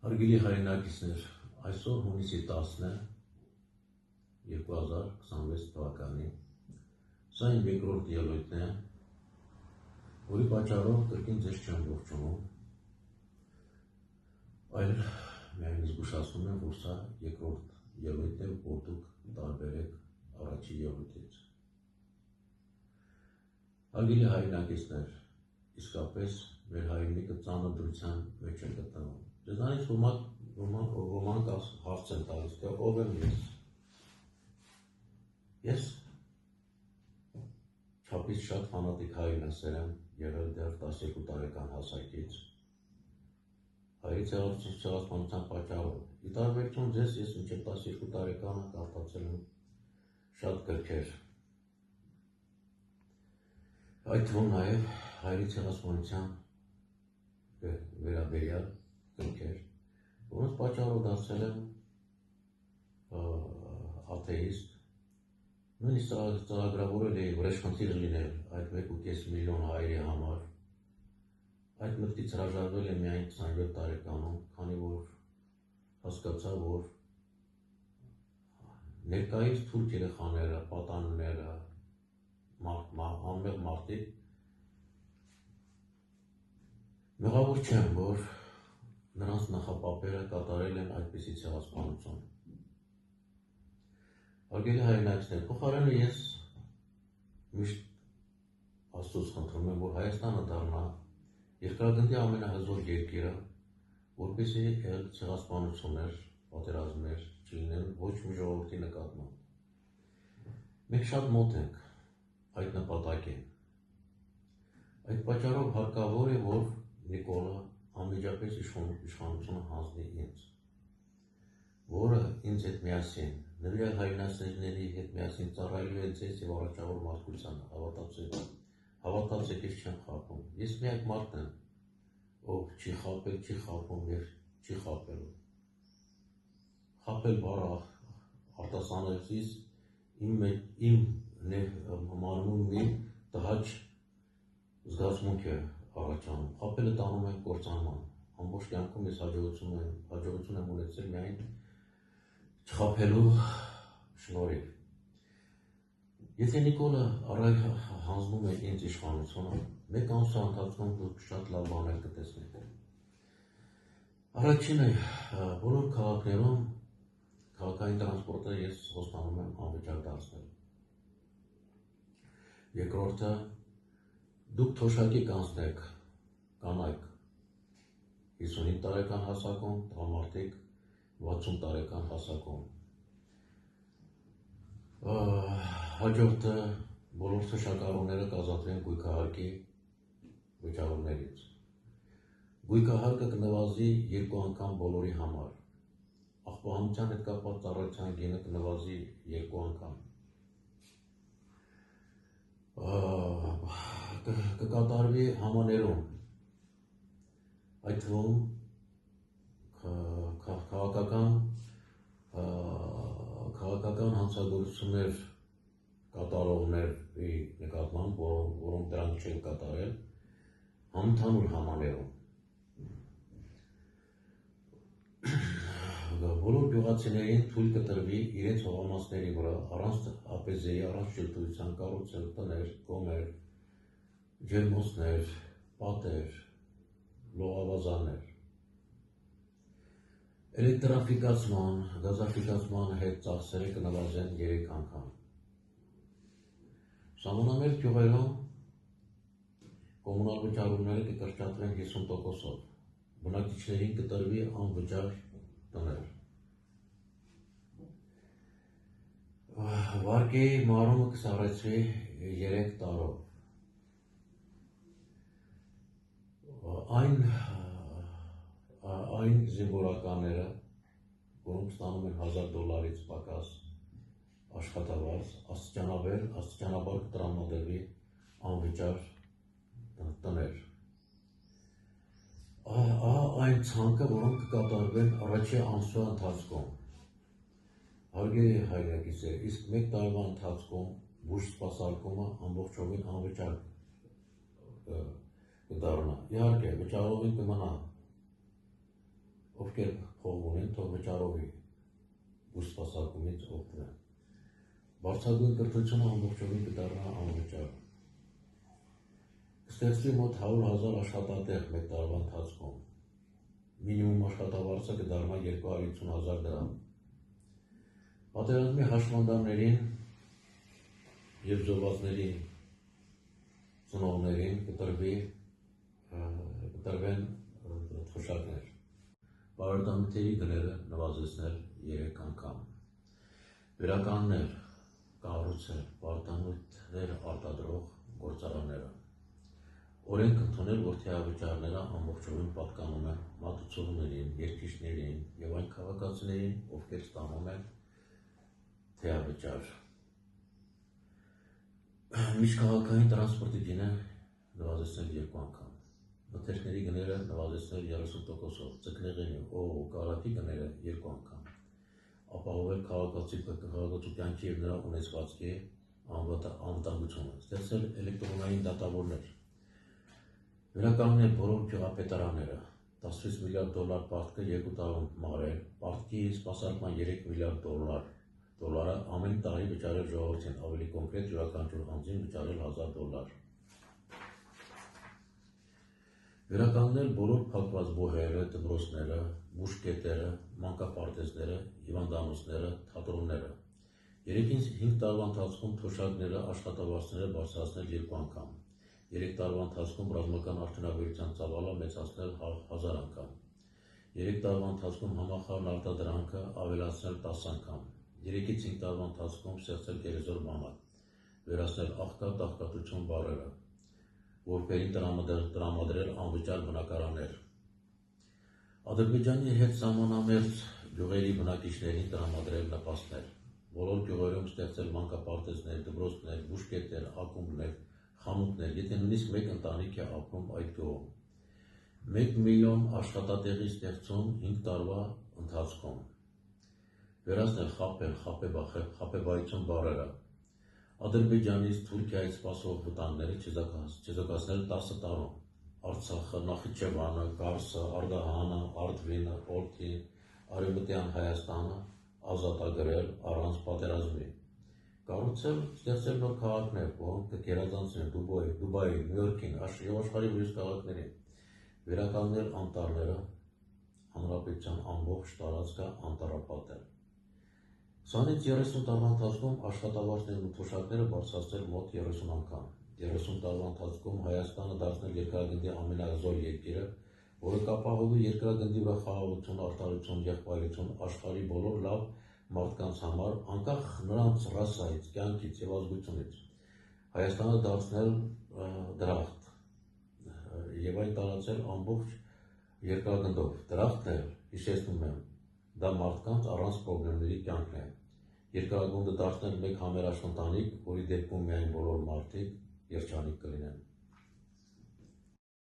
Հարգելի հայրենակիցներ, այսօր հունիսի 10-ն է 2026 թվականի, սա իմ երկրորդ ելույթն է, որի պատճառով կրկին ձեզ չեմ ողջունում, այլ միայն զգուշացնում եմ, որ սա երկրորդ ելույթն է, որ դուք տարբերեք առաջի ելույթից։ Հարգելի հայրենակիցներ, իսկապես մեր հայրենիքը ծանր դրության մեջ է գտնվում։ Ձեզանից ոմանք հարց են տալիս, թե ով եմ ես։ Ես չափից շատ ֆանատիկ հայրենասեր եմ եղել դեռ 12 տարեկան հասակից, հայրից ցեղասպանության պատճառով։ Ի տարբերություն ձեզ, ես մինչև 12 տարեկանը կարդացել եմ շատ գրքեր, այդ թվում նաև հայրի ցեղասպանության վերաբերյալ գրքեր, որոնց պատճառով դարձել եմ աթեիստ, նույնիսկ ծրագրավորել էի վրեժխնդիր լինել այդ 1,5 միլիոն հայերի համար, այդ մտքից հրաժարվել եմ միայն 27 տարեկանում, քանի որ հասկացա, որ ներկայիս թուրք երեխաները, պատանիները, անմեղ մարդիկ մեղավոր չեն, որ նրանց նախապապերը կատարել են այդպիսի ցեղասպանություն։ Հարգելի հայրենակիցներ, փոխարենը ես միշտ Աստծուց խնդրում եմ, որ Հայաստանը դառնա երկրագնդի ամենահզոր երկիրը, որպեսզի ցեղասպանություններ, պատերազմներ չլինեն ոչ մի ժողովրդի նկատմամբ։ Մենք շատ մոտ ենք այդ նպատակին։ Այդ պատճառով հարկավոր է, որ Նիկոլը անմիջապես իշխանությունը հանձնի ինձ, որը ինձ հետ միասին, նվիրյալ հայրենասերների հետ միասին ծառայելու է ձեզ և առաջավոր մարդկությանը, հավատացեք, ես չեմ խաբում։ Ես միակ մարդն եմ, ով չի խաբել, չի խաբում և չի խաբելու։ Խաբել բառը արտասանեցից իմ մարմնում մի տհաճ զգացմունք է առաջանում, խաբելը տանում եմ կործանման, ամբողջ կյանքում ես հաջողություն եմ ունեցել միայն չխաբելու շնորհիվ։ Եթե Նիկոլը հանձնում է ինձ իշխանությունը, մեկ ամսվա ընթացքում դուք շատ լավ բաներ կտեսնեք։ Առաջինը, բոլոր քաղաքներում քաղաքային տրանսպորտը ես խոստանում եմ անվճար դարձնել։ Երկրորդը, դուք թոշակի կանցնեք կանայք 55 տարեկան հասակում, տղամարդիկ 60 տարեկան հասակում։ Հաջորդը, բոլոր թոշակառուները կազատվեն գույքահարկի վճարումներից։ Գույքահարկը կնվազի 2 անգամ բոլորի համար։ Աղբահանության հետ կապված ծառայության գինը կնվազի 2 անգամ։ Կկատարվի համաներում, այդ թվում քաղաքական հանցագործություններ կատարողների նկատմամբ, որոնք դրանք չեն կատարել, համընդհանուր համաներում։ Բոլոր գյուղացիներին թույլ կտրվի իրենց հողամասների վրա առանց ԱՊԶ-ի, առանց շրջության կառուցել տներ, կոմեր, ջերմոցներ, պատեր, լողավազաններ։ Էլեկտրաֆիկացման, գազաֆիկացման հետ ծախսերը կնվազեն 3 անգամ։ Սահմանամերձ գյուղերում կոմունալ վճարումները կկրճատվեն 50%-ով, բնակիչներին կտրվի անվճար տներ։ Վարկեի մարումը կսառեցվի 3 տարով։ Այն զինվորականները, որոնք ստանում են $1000-ից պակաս աշխատավարձ, աստիճանաբար կտրամադրվի անվճար տներ։ Այն ցանկը, որոնք կկատարվեն առաջի ամսվա ընթացքում։ Հարգելի հայրենակիցներ, իսկ 1 տարվա ընթացքում բուժ սպասարկումը ամբողջովին անվճար կդառնա։ Իհարկե, վճարողին կմնա, ով ովքեր փող ունեն, թող վճարովի ու սպասարկումից օգտվեն։ Բարձրագույն կրթությունը ամբողջովին կդառնա անվճար։ Կստեղծվի մոտ 100,000 աշխատատեղ մեկ տարվա ընթացքում։ Մինիմում աշխատավարձը կդառնա 250,000 դրամ։ Պատերազմի հաշմանդամներին և զոհվածների ծնողներին կտրվեն թոշակներ։ Բարեկամների գները նվազեցնել 3 անգամ։ Վերականգնել, կառուցել պարտանյութեր արտադրող գործարանները։ Օրենք ընդունել, որ թեյավճարները ամբողջովին պատկանում են մատուցողներին, երկիշներին և այն քաղաքացիներին, ովքեր ստանում են թեյավճար։ Միջքաղաքային տրանսպորտի գինը նվազեցնել 2 անգամ։ Մթերքների գները նվազեցնել 30%-ով, ձկնեղենի, օղու, կարագի գները 2 անգամ։ Ապահովել քաղաքացու կյանքի և նրա ունեցվածքի անվտանգությունը, ստեղծել էլեկտրոնային դատավորներ, վերականգնել բոլոր գյուղապետարանները, 16 միլիարդ դոլար պարտքը 2 տարում մարել, պարտքի սպասարկման 3 միլիարդ դոլարը ամեն տարի վճարել ժողովրդին, ավելի կոնկրետ յուրաքանչյուր անձին վճարել $1000։ Վերականգնել բոլոր փակված բուհերը, դպրոցները, բուժկետերը, մանկապարտեզները, հիվանդանոցները, թատրոնները։ 3-5 տարվա ընթացքում թոշակները, աշխատավարձները բարձրացնել 2 անգամ։ 3 տարվա ընթացքում ռազմական արդյունաբերության ծավալը մեծացնել 1000 անգամ։ 3 տարվա ընթացքում համախառն արտադրանքը ավելացնել 10 անգամ։ 3-5 տարվա ընթացքում ստեղծել գերեզոր բանակ, վերացնել աղքատ-աղքատություն բառերը, որպերին տրամադրել անվճար բնակարաններ։ Ադրբեջանի հետ սահմանամերձ գյուղերի բնակիչներին տրամադրել նպաստներ, բոլոր գյուղերում ստեղծել մանկապարտեզներ, դպրոցներ, բուժկետեր, ակումբներ, խանութներ, եթե նույնիսկ մեկ ընտանիք է ապրում այդ գյուղում։ 1 միլիոն աշխատատեղի ստեղծում 5 տարվա ընթացքում։ Վերացնել խաբել, խաբեբայություն բառերը։ Ադրբեջանից, Թուրքիայից սպասող վտանգները չեզոքացնել 10 տարում։ Արցախը, Նախիջևանը, Կարսը, Արդահանը, Արդվինը, Օրթին, Արևմտյան Հայաստանը ազատագրել առանց պատերազմի։ Կառուցել, ստեղծել նոր քաղաքներ, որոնք կգերազանցնեն Դուբայի, Նյու Յորքին և աշխարհի ուրիշ քաղաքներին։ Վերականգնել անտառները, հանրապետության ամբողջ տարածքը անտառապատել։ 20-ից 30 տարվա ընթացքում աշխատավարձներն ու թոշակները բարձրացնել մոտ 30 անգամ։ 30 տարվա ընթացքում Հայաստանը դարձնել երկրագնդի ամենազոր երկիրը, որը կապահովի երկրագնդի վրա խաղաղություն, արդարություն, եղբայրություն աշխարհի բոլոր լավ մարդկանց համար, անկախ նրանց ռասայից, կյանքից և ազգությունից։ Հայաստանը դարձնել դրախտ և այն տարածել ամբողջ երկրագնդով։ Դրախտն էլ, հիշեցնում եմ, դա մարդկանց առանց պրոբլեմների կյանքն է։ Երկրագունդը դարձնել մեկ համերաշխ ընտանիք, որի դեպքում միայն բոլոր մարդիկ երջանիկ կլինեն։